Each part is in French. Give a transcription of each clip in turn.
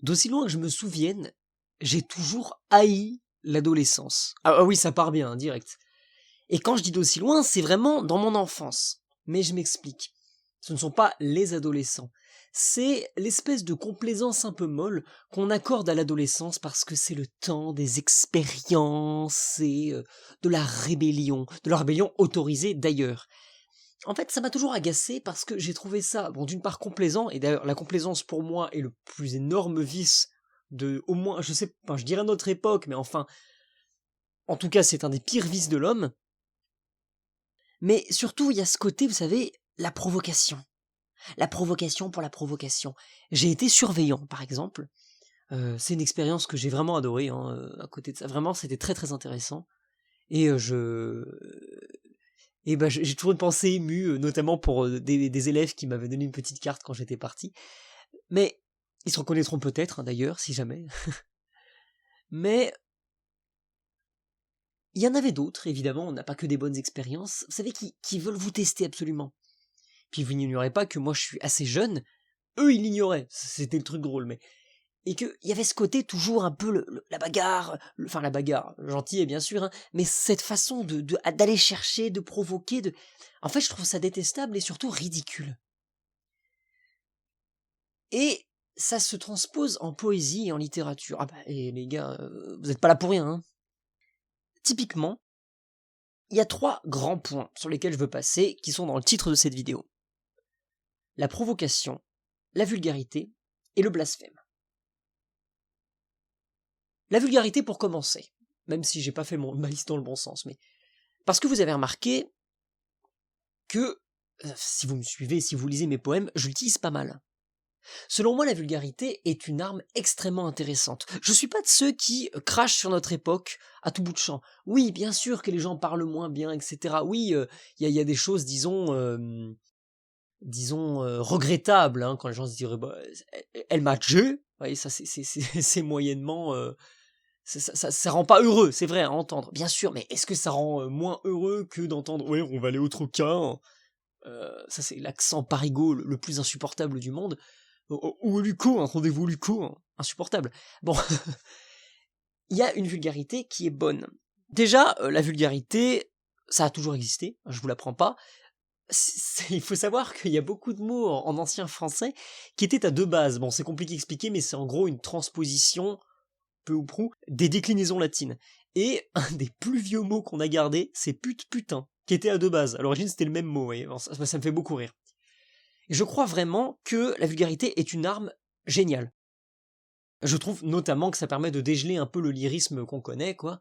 D'aussi loin que je me souvienne, j'ai toujours haï l'adolescence. Ah oui, ça part bien, hein, direct. Et quand je dis d'aussi loin, c'est vraiment dans mon enfance. Mais je m'explique. Ce ne sont pas les adolescents. C'est l'espèce de complaisance un peu molle qu'on accorde à l'adolescence parce que c'est le temps des expériences et de la rébellion autorisée d'ailleurs. En fait, ça m'a toujours agacé parce que j'ai trouvé ça, bon, d'une part complaisant, et d'ailleurs la complaisance pour moi est le plus énorme vice de, au moins, je sais, enfin, je dirais notre époque, mais enfin, en tout cas, c'est un des pires vices de l'homme. Mais surtout, il y a ce côté, vous savez, la provocation. La provocation pour la provocation. J'ai été surveillant, par exemple. C'est une expérience que j'ai vraiment adorée, hein, à côté de ça. Vraiment, c'était très très intéressant. Et j'ai toujours une pensée émue, notamment pour des élèves qui m'avaient donné une petite carte quand j'étais parti. Mais ils se reconnaîtront peut-être, hein, d'ailleurs, si jamais. Mais il y en avait d'autres, évidemment, on n'a pas que des bonnes expériences, vous savez, qui veulent vous tester absolument. Puis vous n'ignorez pas que moi je suis assez jeune, eux ils l'ignoraient, c'était le truc drôle, mais... Et qu'il y avait ce côté toujours un peu la bagarre, enfin la bagarre, gentille bien sûr, hein, mais cette façon d'aller chercher, de provoquer, En fait je trouve ça détestable et surtout ridicule. Et ça se transpose en poésie et en littérature. Ah bah, et les gars, vous êtes pas là pour rien, hein. Typiquement, il y a 3 grands points sur lesquels je veux passer, qui sont dans le titre de cette vidéo. La provocation, la vulgarité et le blasphème. La vulgarité pour commencer, même si j'ai pas fait ma liste dans le bon sens, mais parce que vous avez remarqué que, si vous me suivez, si vous lisez mes poèmes, je l'utilise pas mal. Selon moi, la vulgarité est une arme extrêmement intéressante. Je suis pas de ceux qui crachent sur notre époque à tout bout de champ. Oui, bien sûr que les gens parlent moins bien, etc. Oui, il y a des choses, disons, regrettables, hein, quand les gens se diraient, bah, elle m'a tué. Vous voyez, ça c'est moyennement... ça rend pas heureux, c'est vrai à entendre, bien sûr, mais est-ce que ça rend moins heureux que d'entendre ouais, on va aller au Troca, ça c'est l'accent parigot le plus insupportable du monde, ou Luco, un rendez-vous Luco, hein, insupportable. Bon, il y a une vulgarité qui est bonne. Déjà, la vulgarité, ça a toujours existé, je vous l'apprends pas. Il faut savoir qu'il y a beaucoup de mots en ancien français qui étaient à 2 bases. Bon, c'est compliqué à expliquer, mais c'est en gros une transposition peu ou prou, des déclinaisons latines. Et un des plus vieux mots qu'on a gardé, c'est pute, putain, qui était à 2 bases. À l'origine, c'était le même mot, et ça me fait beaucoup rire. Et je crois vraiment que la vulgarité est une arme géniale. Je trouve notamment que ça permet de dégeler un peu le lyrisme qu'on connaît, quoi.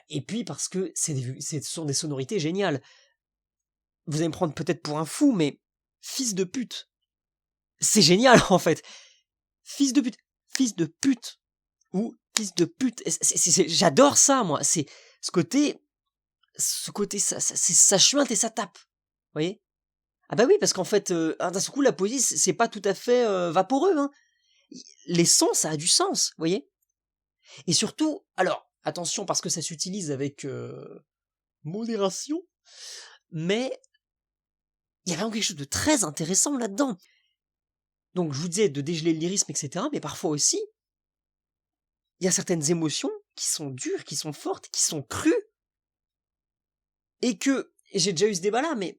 Et puis parce que ce sont des sonorités géniales. Vous allez me prendre peut-être pour un fou, mais fils de pute. C'est génial, en fait. Fils de pute, ou fils de pute. J'adore ça, moi. C'est ce côté, ça chuinte et ça tape. Vous voyez? Ah bah oui, parce qu'en fait, d'un seul coup, la poésie, c'est pas tout à fait vaporeux, hein. Les sons, ça a du sens, vous voyez? Et surtout, alors, attention, parce que ça s'utilise avec modération, mais il y a vraiment quelque chose de très intéressant là-dedans. Donc, je vous disais de dégeler le lyrisme, etc., mais parfois aussi, il y a certaines émotions qui sont dures, qui sont fortes, qui sont crues, et j'ai déjà eu ce débat-là, mais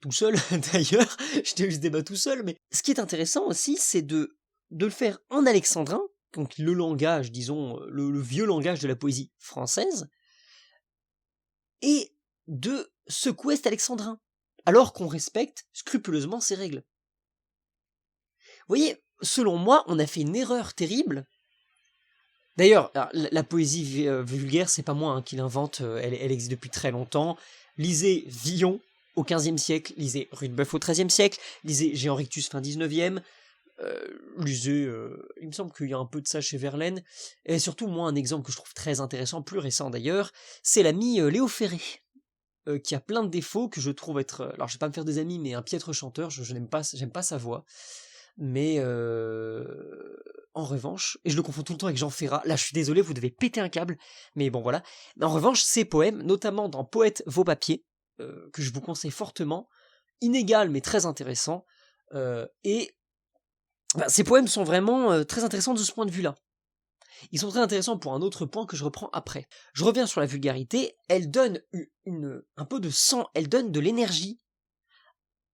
tout seul, d'ailleurs, j'ai déjà eu ce débat tout seul, mais ce qui est intéressant aussi, c'est de le faire en alexandrin, donc le langage, disons, le vieux langage de la poésie française, et de secouer cet alexandrin, alors qu'on respecte scrupuleusement ses règles. Vous voyez, selon moi, on a fait une erreur terrible. D'ailleurs, la poésie vulgaire, c'est pas moi hein, qui l'invente, elle existe depuis très longtemps. Lisez Villon au XVe siècle, lisez Rudebeuf au XIIIe siècle, lisez Jean Rictus fin XIXe, lisez, il me semble qu'il y a un peu de ça chez Verlaine, et surtout, moi, un exemple que je trouve très intéressant, plus récent d'ailleurs, c'est l'ami Léo Ferré, qui a plein de défauts que je trouve être, alors je vais pas me faire des amis, mais un piètre chanteur, j'aime pas sa voix, mais en revanche, et je le confonds tout le temps avec Jean Ferrat, là je suis désolé, vous devez péter un câble, mais bon voilà, mais en revanche, ses poèmes, notamment dans Poète vos papiers, que je vous conseille fortement, inégal mais très intéressant, et Ces poèmes sont vraiment très intéressants de ce point de vue-là. Ils sont très intéressants pour un autre point que je reprends après. Je reviens sur la vulgarité, elle donne un peu de sang, elle donne de l'énergie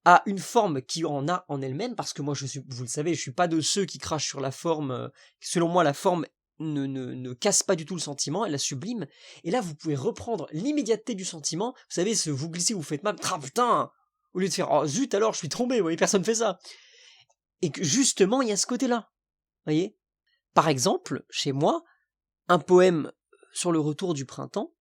à une forme qui en a en elle-même, parce que moi, vous le savez, je suis pas de ceux qui crachent sur la forme. Selon moi, la forme ne casse pas du tout le sentiment, elle la sublime. Et là, vous pouvez reprendre l'immédiateté du sentiment. Vous savez, vous glissez, vous faites mal, ah putain, au lieu de faire oh zut alors, je suis tombé, vous voyez, personne fait ça. Et que justement, il y a ce côté-là, vous voyez. Par exemple, chez moi, un poème sur le retour du printemps,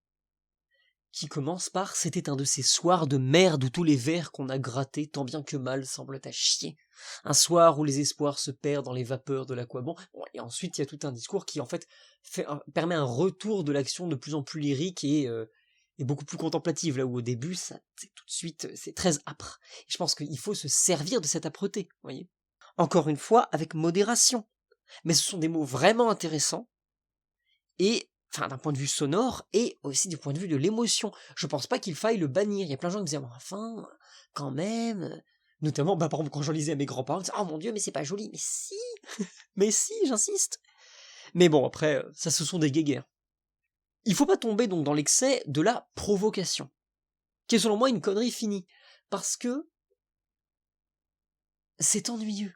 qui commence par «C'était un de ces soirs de merde où tous les vers qu'on a grattés tant bien que mal semblent à chier. Un soir où les espoirs se perdent dans les vapeurs de l'aquabon.» Bon, et ensuite, il y a tout un discours qui, en fait, permet un retour de l'action de plus en plus lyrique et beaucoup plus contemplative, là où au début, c'est tout de suite, c'est très âpre. Et je pense qu'il faut se servir de cette âpreté, vous voyez. Encore une fois, avec modération. Mais ce sont des mots vraiment intéressants, et enfin d'un point de vue sonore et aussi du point de vue de l'émotion. Je pense pas qu'il faille le bannir. Il y a plein de gens qui me disaient enfin, quand même. Notamment, par exemple, quand j'en lisais à mes grands-parents, ils disaient, oh mon Dieu, mais c'est pas joli. Mais si, mais si, j'insiste. Mais bon, après, ça, ce sont des guéguerres. Il faut pas tomber donc dans l'excès de la provocation, qui est selon moi une connerie finie, parce que c'est ennuyeux.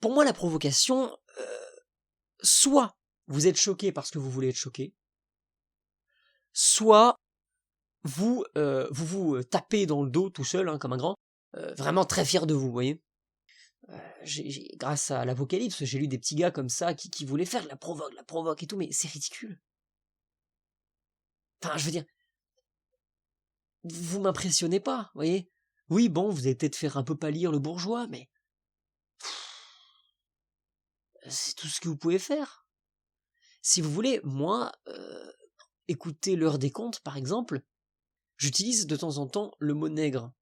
Pour moi, la provocation, soit vous êtes choqué parce que vous voulez être choqué, soit vous tapez dans le dos tout seul, hein, comme un grand, vraiment très fier de vous, vous voyez. Grâce à l'Apocalypse, j'ai lu des petits gars comme ça qui voulaient faire de la provoque et tout, mais c'est ridicule. Enfin, je veux dire, vous m'impressionnez pas, vous voyez. Oui, bon, vous allez peut-être faire un peu pâlir le bourgeois, mais c'est tout ce que vous pouvez faire. Si vous voulez, moi, écoutez l'heure des contes, par exemple, j'utilise de temps en temps le mot nègre,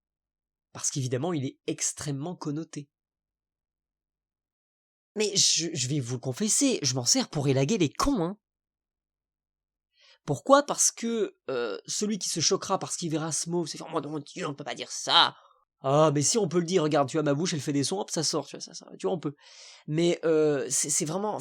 parce qu'évidemment, il est extrêmement connoté. Mais je vais vous le confesser, je m'en sers pour élaguer les cons, hein. Pourquoi ? Parce que celui qui se choquera parce qu'il verra ce mot, c'est faire, oh mon Dieu, on ne peut pas dire ça. Ah, mais si on peut le dire, regarde, tu vois, ma bouche, elle fait des sons, hop, ça sort, tu vois, tu vois, on peut. Mais c'est vraiment,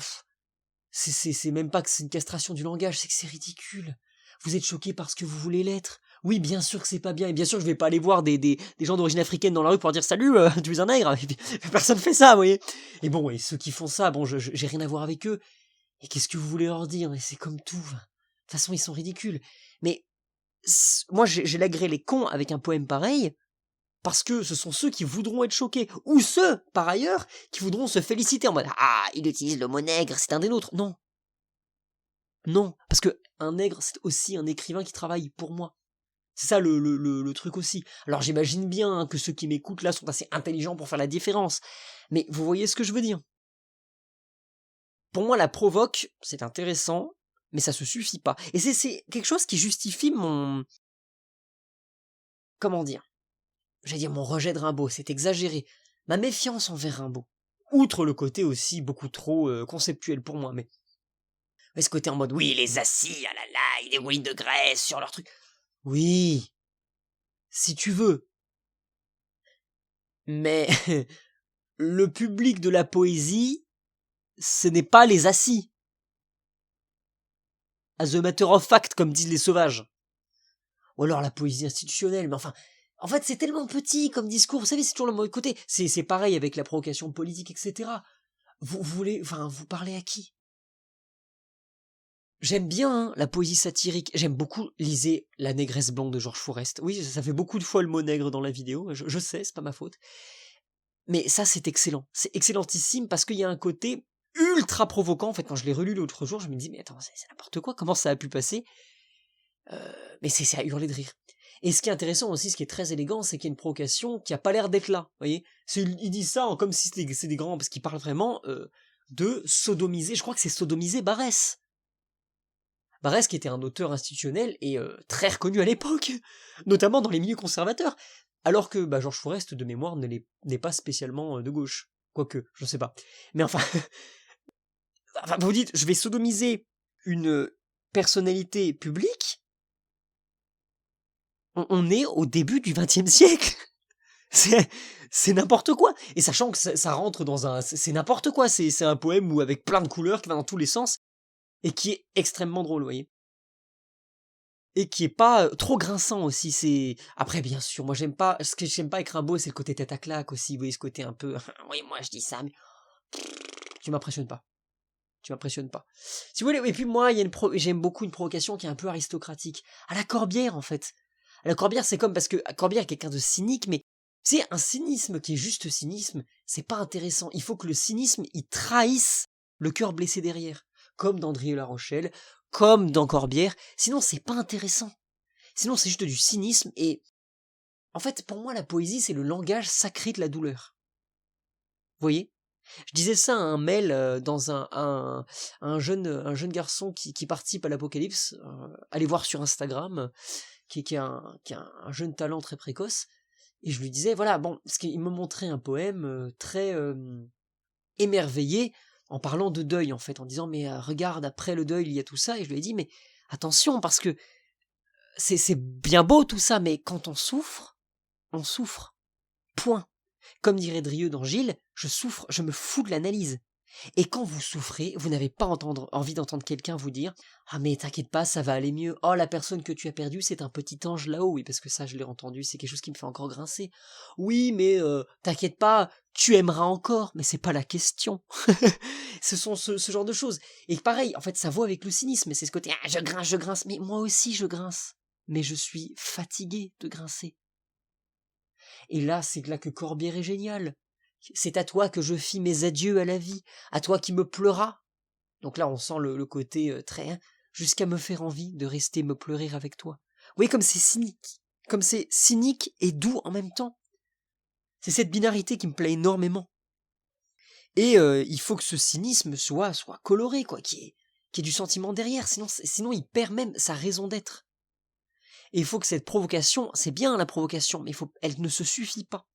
c'est même pas que c'est une castration du langage, c'est que c'est ridicule. Vous êtes choqué parce que vous voulez l'être. Oui, bien sûr que c'est pas bien, et bien sûr je vais pas aller voir des gens d'origine africaine dans la rue pour dire salut, tu es un nègre. Et puis, personne fait ça, vous voyez. Et bon, et ceux qui font ça, bon, j'ai rien à voir avec eux. Et qu'est-ce que vous voulez leur dire? Mais c'est comme tout. De toute façon, ils sont ridicules. Mais moi, j'ai lagré les cons avec un poème pareil, parce que ce sont ceux qui voudront être choqués, ou ceux, par ailleurs, qui voudront se féliciter en mode ah, il utilise le mot nègre, c'est un des nôtres. Non. Non, parce que un nègre, c'est aussi un écrivain qui travaille pour moi. C'est ça le truc aussi. Alors j'imagine bien hein, que ceux qui m'écoutent là sont assez intelligents pour faire la différence. Mais vous voyez ce que je veux dire. Pour moi, la provoque, c'est intéressant, mais ça se suffit pas. Et c'est quelque chose qui justifie mon... Comment dire? J'allais dire mon rejet de Rimbaud, c'est exagéré. Ma méfiance envers Rimbaud. Outre le côté aussi beaucoup trop conceptuel pour moi, mais ce côté en mode oui, les assis, ah là là, les ruines de Grèce sur leur truc. Oui, si tu veux. Mais le public de la poésie, ce n'est pas les assis. As a matter of fact, comme disent les sauvages. Ou alors la poésie institutionnelle, mais enfin, en fait, c'est tellement petit comme discours, vous savez, c'est toujours le mauvais côté. C'est pareil avec la provocation politique, etc. Vous voulez, enfin, vous parlez à qui? J'aime bien hein, la poésie satirique, j'aime beaucoup, lisez La Négresse Blanche de Georges Forest. Oui, ça fait beaucoup de fois le mot nègre dans la vidéo, je sais, c'est pas ma faute. Mais ça, c'est excellent. C'est excellentissime parce qu'il y a un côté ultra provoquant. En fait, quand je l'ai relu l'autre jour, je me dis, mais attends, c'est n'importe quoi, comment ça a pu passer? Mais c'est à hurler de rire. Et ce qui est intéressant aussi, ce qui est très élégant, c'est qu'il y a une provocation qui a pas l'air d'être là. Vous voyez, ils disent ça comme si c'est des grands, parce qu'ils parlent vraiment de sodomiser. Je crois que c'est sodomiser Barès. Barès qui était un auteur institutionnel et très reconnu à l'époque, notamment dans les milieux conservateurs. Alors que Georges Forest, de mémoire, n'est pas spécialement de gauche. Quoique, je sais pas. Mais enfin, vous dites, je vais sodomiser une personnalité publique. On est au début du XXe siècle. C'est c'est n'importe quoi. Et sachant que ça rentre dans c'est n'importe quoi. C'est un poème où avec plein de couleurs qui va dans tous les sens et qui est extrêmement drôle, vous voyez. Et qui est pas trop grinçant aussi. C'est après bien sûr, moi j'aime pas. Ce que j'aime pas avec Rimbaud, c'est le côté tête à claque aussi. Vous voyez ce côté un peu. Oui, moi je dis ça, mais tu m'impressionnes pas. Tu m'impressionnes pas. Si vous voulez, et puis moi, il y a j'aime beaucoup une provocation qui est un peu aristocratique. À la Corbière, en fait. À la Corbière, c'est comme parce que Corbière est quelqu'un de cynique, mais c'est un cynisme qui est juste cynisme, c'est pas intéressant. Il faut que le cynisme, il trahisse le cœur blessé derrière. Comme dans Drieux La Rochelle, comme dans Corbière. Sinon, c'est pas intéressant. Sinon, c'est juste du cynisme et, en fait, pour moi, la poésie, c'est le langage sacré de la douleur. Vous voyez? Je disais ça à un mail dans un jeune garçon qui participe à l'Apocalypse. Allez voir sur Instagram, qui est un jeune talent très précoce. Et je lui disais, voilà, bon, parce qu'il me montrait un poème très émerveillé en parlant de deuil, en fait, en disant, mais regarde, après le deuil, il y a tout ça. Et je lui ai dit, mais attention, parce que c'est bien beau tout ça, mais quand on souffre. Point. Comme dirait Drieux dans Gilles, je souffre, je me fous de l'analyse. Et quand vous souffrez, vous n'avez pas envie d'entendre quelqu'un vous dire « Ah mais t'inquiète pas, ça va aller mieux. Oh, la personne que tu as perdue, c'est un petit ange là-haut. » Oui, parce que ça, je l'ai entendu, c'est quelque chose qui me fait encore grincer. Oui, mais t'inquiète pas, tu aimeras encore. Mais c'est pas la question. Ce sont ce genre de choses. Et pareil, en fait, ça vaut avec le cynisme. C'est ce côté « Ah, je grince. » Mais moi aussi, je grince. Mais je suis fatigué de grincer. Et là, c'est là que Corbière est génial. C'est à toi que je fis mes adieux à la vie, à toi qui me pleuras. Donc là, on sent le côté très... jusqu'à me faire envie de rester me pleurer avec toi. Vous voyez comme c'est cynique. Comme c'est cynique et doux en même temps. C'est cette binarité qui me plaît énormément. Et il faut que ce cynisme soit coloré, quoi, qu'il y ait du sentiment derrière, sinon il perd même sa raison d'être. Et il faut que cette provocation, c'est bien la provocation, mais elle ne se suffit pas.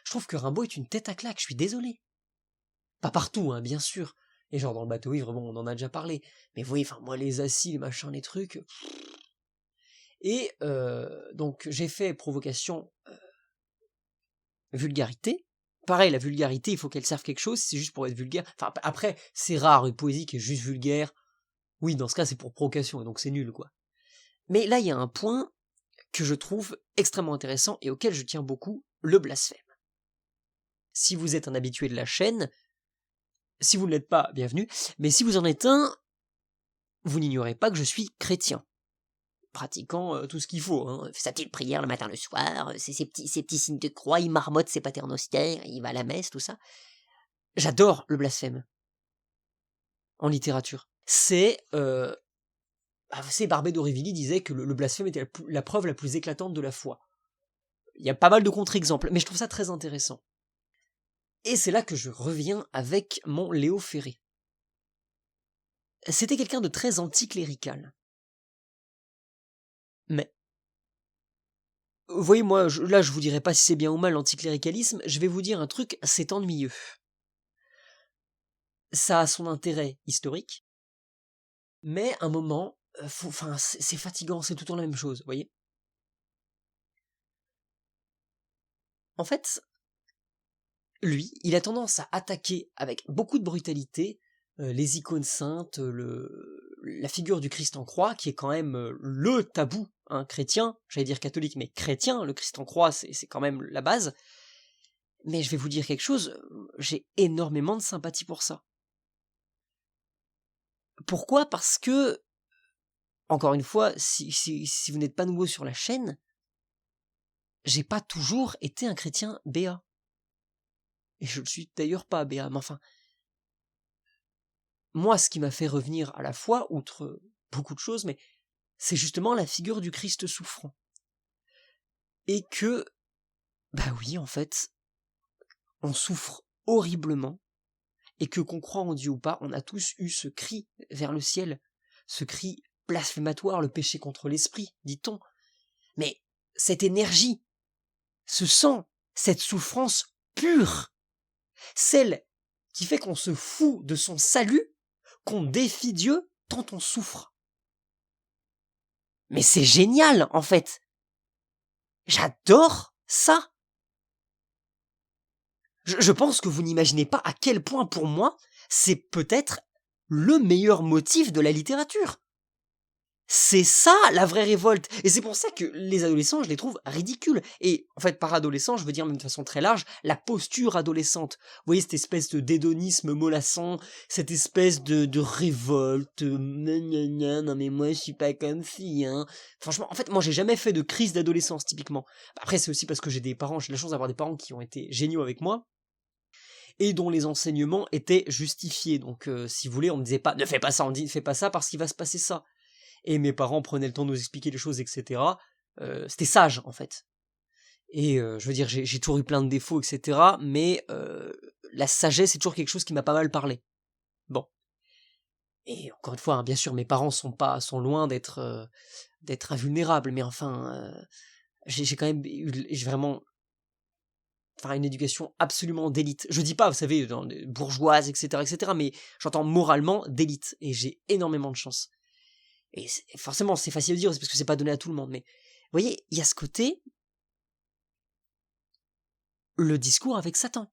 Je trouve que Rimbaud est une tête à claque, je suis désolé. Pas partout, hein, bien sûr. Et genre dans le bateau ivre, bon, on en a déjà parlé. Mais vous voyez, enfin, moi, les acides, les machins, les trucs... Et donc, j'ai fait provocation, vulgarité. Pareil, la vulgarité, il faut qu'elle serve quelque chose, si c'est juste pour être vulgaire. Enfin, après, c'est rare, une poésie qui est juste vulgaire. Oui, dans ce cas, c'est pour provocation, et donc c'est nul, quoi. Mais là, il y a un point que je trouve extrêmement intéressant et auquel je tiens beaucoup, le blasphème. Si vous êtes un habitué de la chaîne, si vous ne l'êtes pas, bienvenue, mais si vous en êtes un, vous n'ignorez pas que je suis chrétien, pratiquant tout ce qu'il faut, hein. Sa petite prière le matin, le soir, ses petits signes de croix, il marmotte ses paternosters, il va à la messe, tout ça. J'adore le blasphème, en littérature. Barbé d'Aurevilly disait que le blasphème était la preuve la plus éclatante de la foi. Il y a pas mal de contre-exemples, mais je trouve ça très intéressant. Et c'est là que je reviens avec mon Léo Ferré. C'était quelqu'un de très anticlérical. Mais, vous voyez, moi, là, je vous dirai pas si c'est bien ou mal l'anticléricalisme, je vais vous dire un truc, c'est ennuyeux. Ça a son intérêt historique, mais à un moment, c'est fatigant, c'est tout le temps la même chose, vous voyez. En fait, lui, il a tendance à attaquer avec beaucoup de brutalité les icônes saintes, la figure du Christ en croix, qui est quand même le tabou chrétien, j'allais dire catholique, mais chrétien, le Christ en croix, c'est quand même la base. Mais je vais vous dire quelque chose, j'ai énormément de sympathie pour ça. Pourquoi ? Parce que, encore une fois, si vous n'êtes pas nouveau sur la chaîne, j'ai pas toujours été un chrétien béat. Et je le suis d'ailleurs pas béat, mais enfin, moi, ce qui m'a fait revenir à la foi, outre beaucoup de choses, mais c'est justement la figure du Christ souffrant. Et que, bah oui, en fait, on souffre horriblement, et que qu'on croit en Dieu ou pas, on a tous eu ce cri vers le ciel, ce cri blasphématoire, le péché contre l'esprit, dit-on. Mais cette énergie, ce sang, cette souffrance pure, celle qui fait qu'on se fout de son salut, qu'on défie Dieu tant on souffre. Mais c'est génial, en fait. J'adore ça. Je pense que vous n'imaginez pas à quel point, pour moi, c'est peut-être le meilleur motif de la littérature. C'est ça la vraie révolte. Et c'est pour ça que les adolescents, je les trouve ridicules. Et en fait, par adolescent, je veux dire même de façon très large, la posture adolescente. Vous voyez cette espèce de d'hédonisme mollasson, cette espèce de révolte. Non mais moi je suis pas comme si, hein. Franchement, en fait, moi j'ai jamais fait de crise d'adolescence typiquement. Après, c'est aussi parce que j'ai de la chance d'avoir des parents qui ont été géniaux avec moi et dont les enseignements étaient justifiés. Donc, si vous voulez, on me disait pas, ne fais pas ça, on dit, fais pas ça parce qu'il va se passer ça. Et mes parents prenaient le temps de nous expliquer les choses, etc. C'était sage, en fait. Et je veux dire, j'ai toujours eu plein de défauts, etc. Mais la sagesse, c'est toujours quelque chose qui m'a pas mal parlé. Bon. Et encore une fois, hein, bien sûr, mes parents sont loin d'être invulnérables, mais enfin, j'ai quand même j'ai vraiment, enfin, une éducation absolument d'élite. Je dis pas, vous savez, bourgeoise, etc., mais j'entends moralement d'élite. Et j'ai énormément de chance. Et forcément, c'est facile à dire, c'est parce que c'est pas donné à tout le monde, mais vous voyez, il y a ce côté, le discours avec Satan.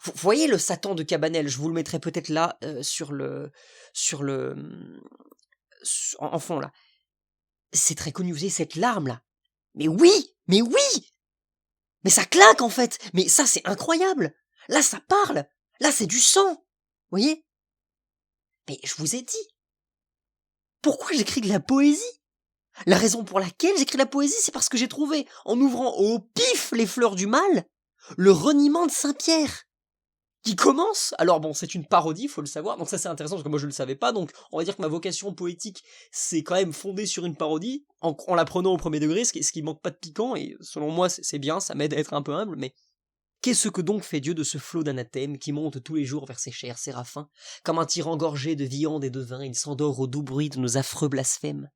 Vous voyez le Satan de Cabanel, je vous le mettrai peut-être là, en fond là. C'est très connu, vous voyez cette larme là. Mais oui, mais oui, mais ça claque en fait, mais ça c'est incroyable. Là ça parle, là c'est du sang, vous voyez. Mais je vous ai dit, pourquoi j'écris de la poésie? La raison pour laquelle j'écris la poésie, c'est parce que j'ai trouvé, en ouvrant au pif les fleurs du mal, le reniement de Saint-Pierre, qui commence, alors bon, c'est une parodie, faut le savoir, donc ça c'est intéressant parce que moi je le savais pas, donc on va dire que ma vocation poétique, c'est quand même fondée sur une parodie, en la prenant au premier degré, ce qui manque pas de piquant, et selon moi c'est bien, ça m'aide à être un peu humble, mais qu'est-ce que donc fait Dieu de ce flot d'anathèmes qui monte tous les jours vers ses chers séraphins? Comme un tyran gorgé de viande et de vin, il s'endort au doux bruit de nos affreux blasphèmes.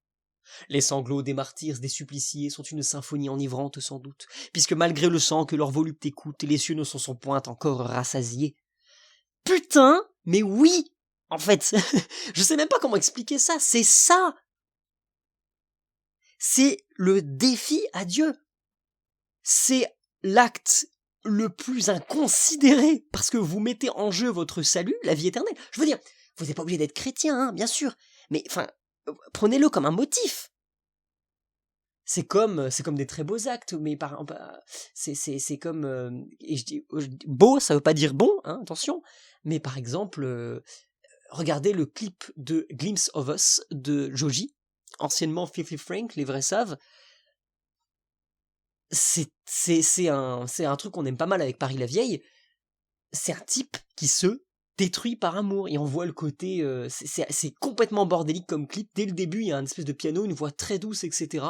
Les sanglots des martyrs, des suppliciés sont une symphonie enivrante sans doute, puisque malgré le sang que leur volupté coûte, les cieux ne s'en sont point encore rassasiés. Putain, mais oui, en fait, je sais même pas comment expliquer ça, c'est ça. C'est le défi à Dieu. C'est l'acte le plus inconsidéré, parce que vous mettez en jeu votre salut, la vie éternelle. Je veux dire, vous n'êtes pas obligé d'être chrétien, hein, bien sûr, mais enfin, prenez-le comme un motif. C'est comme des très beaux actes, mais c'est comme, et je dis beau, ça veut pas dire bon, hein, attention, mais par exemple, regardez le clip de Glimpse of Us de Joji, anciennement Filthy Frank, les vrais savent. C'est un truc qu'on aime pas mal avec Paris la Vieille. C'est un type qui se détruit par amour, et on voit le côté, c'est complètement bordélique comme clip. Dès le début, il y a une espèce de piano, une voix très douce, etc.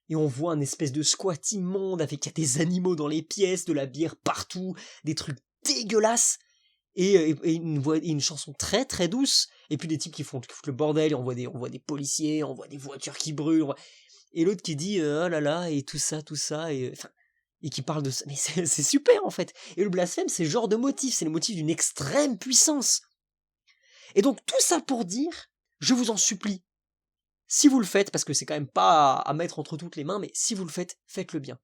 Et on voit un espèce de squat immonde avec il y a des animaux dans les pièces, de la bière partout, des trucs dégueulasses, et une chanson très très douce, et puis des types qui foutent le bordel, et on voit des policiers, on voit des voitures qui brûlent, et l'autre qui dit oh là là, et tout ça, et enfin, et qui parle de ça. Mais c'est super en fait. Et le blasphème, c'est le genre de motif, c'est le motif d'une extrême puissance. Et donc tout ça pour dire, je vous en supplie, si vous le faites, parce que c'est quand même pas à mettre entre toutes les mains, mais si vous le faites, faites-le bien.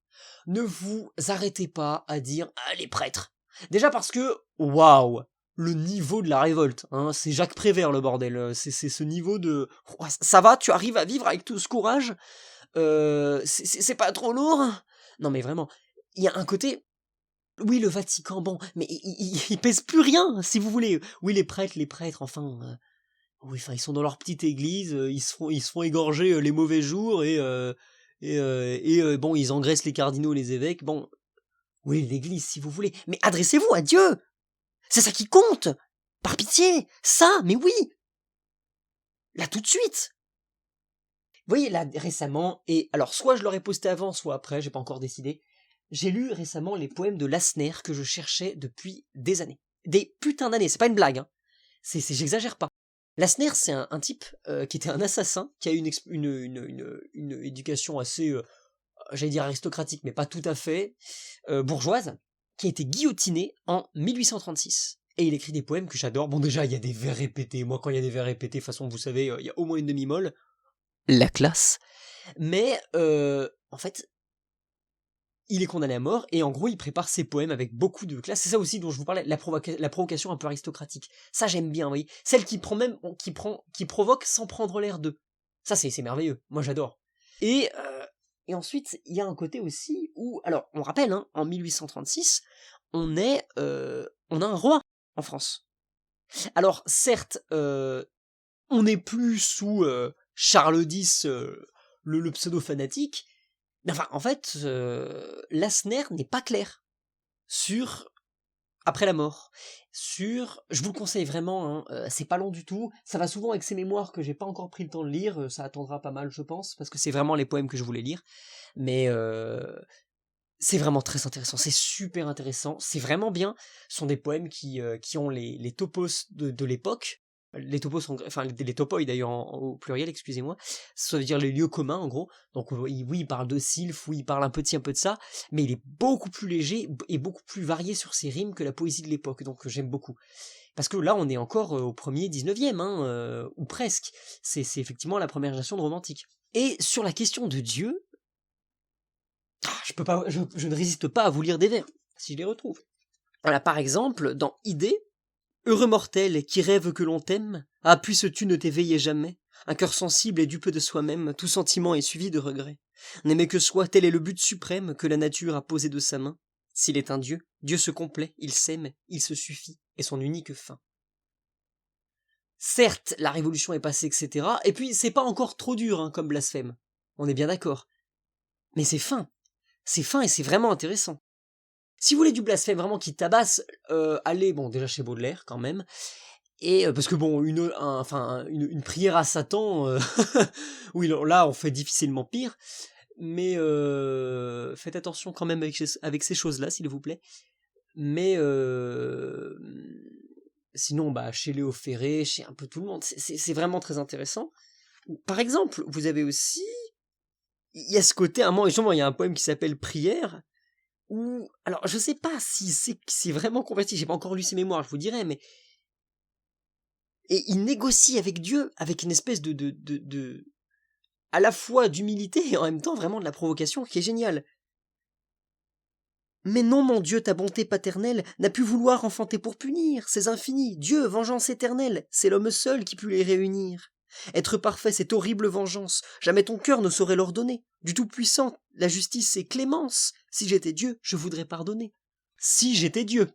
Ne vous arrêtez pas à dire « Ah, les prêtres !» Déjà parce que, waouh, le niveau de la révolte, hein, c'est Jacques Prévert le bordel, c'est ce niveau de « Ça va, tu arrives à vivre avec tout ce courage c'est pas trop lourd ?» Non mais vraiment, il y a un côté... Oui, le Vatican, bon, mais il pèse plus rien, si vous voulez. Oui, les prêtres, enfin... Oui, enfin, ils sont dans leur petite église, ils se font égorger les mauvais jours, et bon, ils engraissent les cardinaux, les évêques. Bon, oui, l'église, si vous voulez, mais adressez-vous à Dieu. C'est ça qui compte. Par pitié, ça, mais oui. Là, tout de suite. Vous voyez, là, récemment, et alors, soit je l'aurais posté avant, soit après, j'ai pas encore décidé. J'ai lu récemment les poèmes de Lassner que je cherchais depuis des années. Des putains d'années, c'est pas une blague, hein. J'exagère pas. Lassner, c'est un type qui était un assassin, qui a eu une éducation assez, j'allais dire aristocratique, mais pas tout à fait, bourgeoise, qui a été guillotiné en 1836. Et il écrit des poèmes que j'adore. Bon, déjà, il y a des vers répétés. Moi, quand il y a des vers répétés, de toute façon, vous savez, il y a au moins une demi-molle. La classe. Mais, en fait, il est condamné à mort, et en gros, il prépare ses poèmes avec beaucoup de classe. C'est ça aussi dont je vous parlais, la provocation un peu aristocratique. Ça, j'aime bien, vous voyez. Celle qui prend même, qui provoque sans prendre l'air d'eux. Ça, c'est merveilleux. Moi, j'adore. Et, et ensuite, il y a un côté aussi où, alors, on rappelle, hein, en 1836, on a un roi en France. Alors, certes, on n'est plus sous Charles X, le pseudo-fanatique, mais enfin, en fait, Lassner n'est pas clair sur après la mort. Je vous le conseille vraiment, hein, c'est pas long du tout, ça va souvent avec ses mémoires que j'ai pas encore pris le temps de lire, ça attendra pas mal je pense, parce que c'est vraiment les poèmes que je voulais lire, mais c'est vraiment très intéressant, c'est super intéressant, c'est vraiment bien, ce sont des poèmes qui ont les topos de l'époque, les topos sont, enfin les topoi d'ailleurs au pluriel, excusez-moi, ça veut dire les lieux communs en gros, donc oui il parle de sylph, oui il parle un peu de ça, mais il est beaucoup plus léger et beaucoup plus varié sur ses rimes que la poésie de l'époque, donc j'aime beaucoup. Parce que là on est encore au premier 19e, hein, ou presque, c'est effectivement la première génération de romantique. Et sur la question de Dieu, je ne résiste pas à vous lire des vers, si je les retrouve. Voilà, par exemple, dans Idée, heureux mortel qui rêve que l'on t'aime, ah puisses-tu ne t'éveiller jamais, un cœur sensible et dupe de soi-même, tout sentiment est suivi de regret. N'aimer que soi, tel est le but suprême que la nature a posé de sa main. S'il est un Dieu, Dieu se complaît, il s'aime, il se suffit, est son unique fin. Certes, la révolution est passée, etc. Et puis, c'est pas encore trop dur, hein, comme blasphème. On est bien d'accord. Mais c'est fin. C'est fin et c'est vraiment intéressant. Si vous voulez du blasphème vraiment qui tabasse, allez, bon, déjà chez Baudelaire, quand même. Et parce que bon, une prière à Satan, oui, là, on fait difficilement pire. Mais faites attention quand même avec ces choses-là, s'il vous plaît. Mais sinon, bah, chez Léo Ferré, chez un peu tout le monde, c'est vraiment très intéressant. Par exemple, vous avez aussi, il y a ce côté, à un moment, justement, il y a un poème qui s'appelle Prière, où, alors, je sais pas si c'est vraiment converti, j'ai pas encore lu ses mémoires, je vous dirais, mais et il négocie avec Dieu, avec une espèce de à la fois d'humilité et en même temps vraiment de la provocation qui est géniale. Mais non, mon Dieu, ta bonté paternelle n'a pu vouloir enfanter pour punir, c'est infini, Dieu, vengeance éternelle, c'est l'homme seul qui put les réunir. Être parfait, c'est horrible vengeance, jamais ton cœur ne saurait l'ordonner. Du Tout-Puissant, la justice, c'est clémence. Si j'étais Dieu, je voudrais pardonner. Si j'étais Dieu.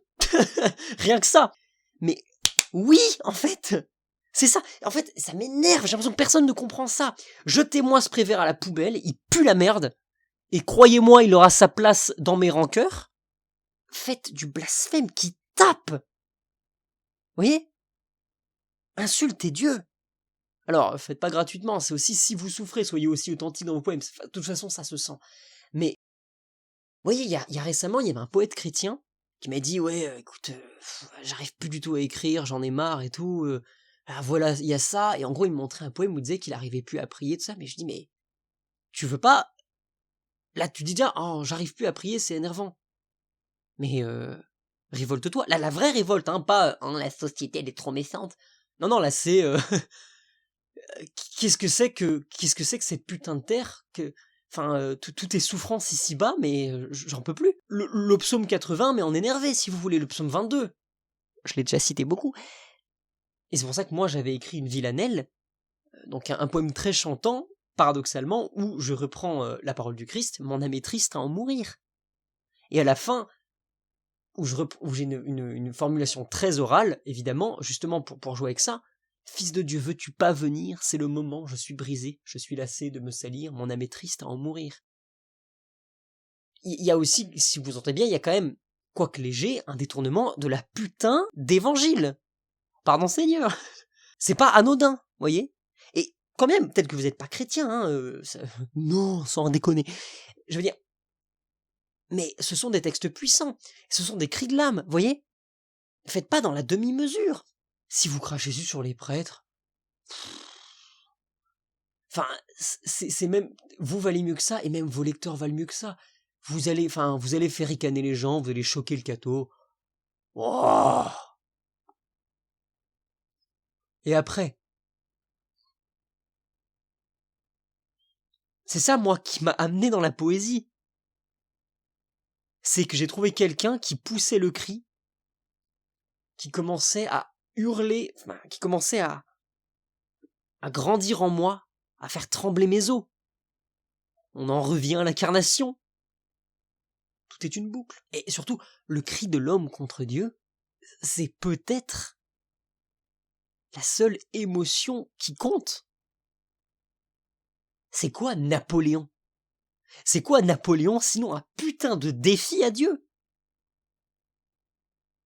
Rien que ça. Mais oui, en fait, c'est ça. En fait, ça m'énerve, j'ai l'impression que personne ne comprend ça. Jetez-moi ce Prévert à la poubelle, il pue la merde, et croyez-moi, il aura sa place dans mes rancœurs. Faites du blasphème qui tape. Vous voyez? Insultez Dieu. Alors, faites pas gratuitement, c'est aussi si vous souffrez, soyez aussi authentique dans vos poèmes. De toute façon, ça se sent. Mais, vous voyez, il y a récemment, il y avait un poète chrétien qui m'a dit, ouais, écoute, j'arrive plus du tout à écrire, j'en ai marre et tout. Voilà, il y a ça. Et en gros, il me montrait un poème où il disait qu'il arrivait plus à prier, tout ça. Mais je dis, mais tu veux pas... Là, tu dis déjà, oh, j'arrive plus à prier, c'est énervant. Mais révolte-toi. Là, la vraie révolte, hein, pas la société elle est trop méchante. Non, non, là c'est qu'est-ce que c'est que cette putain de terre que enfin tout est souffrance ici-bas, mais j'en peux plus. Le psaume 80 mais en énervé si vous voulez, le psaume 22. Je l'ai déjà cité beaucoup. Et c'est pour ça que moi j'avais écrit une villanelle, donc un poème très chantant, paradoxalement, où je reprends la parole du Christ, mon âme est triste à en mourir. Et à la fin, où j'ai une formulation très orale, évidemment, justement pour jouer avec ça. Fils de Dieu, veux-tu pas venir? C'est le moment, je suis brisé, je suis lassé de me salir, mon âme est triste à en mourir. Il y a aussi, si vous entendez bien, il y a quand même, quoique léger, un détournement de la putain d'évangile. Pardon Seigneur. C'est pas anodin, voyez? Et quand même, peut-être que vous n'êtes pas chrétien, hein, non, sans en déconner. Je veux dire, mais ce sont des textes puissants, ce sont des cris de l'âme, voyez? Faites pas dans la demi-mesure. Si vous crachez Jésus sur les prêtres, enfin, c'est même, vous valez mieux que ça, et même vos lecteurs valent mieux que ça. Vous allez faire ricaner les gens, vous allez choquer le cateau. Oh, et après, c'est ça, moi, qui m'a amené dans la poésie. c'est que j'ai trouvé quelqu'un qui poussait le cri, qui commençait à hurler, enfin, qui commençait à grandir en moi, à faire trembler mes os. On en revient à l'incarnation. Tout est une boucle. Et surtout, le cri de l'homme contre Dieu, c'est peut-être la seule émotion qui compte. C'est quoi Napoléon? C'est quoi Napoléon sinon un putain de défi à Dieu?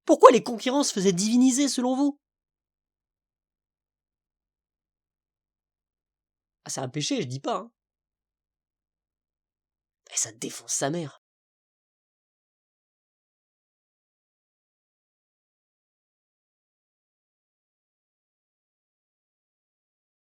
Pourquoi les conquérants se faisaient diviniser selon vous? Ah, c'est un péché, je dis pas. Hein. Et ça défonce sa mère.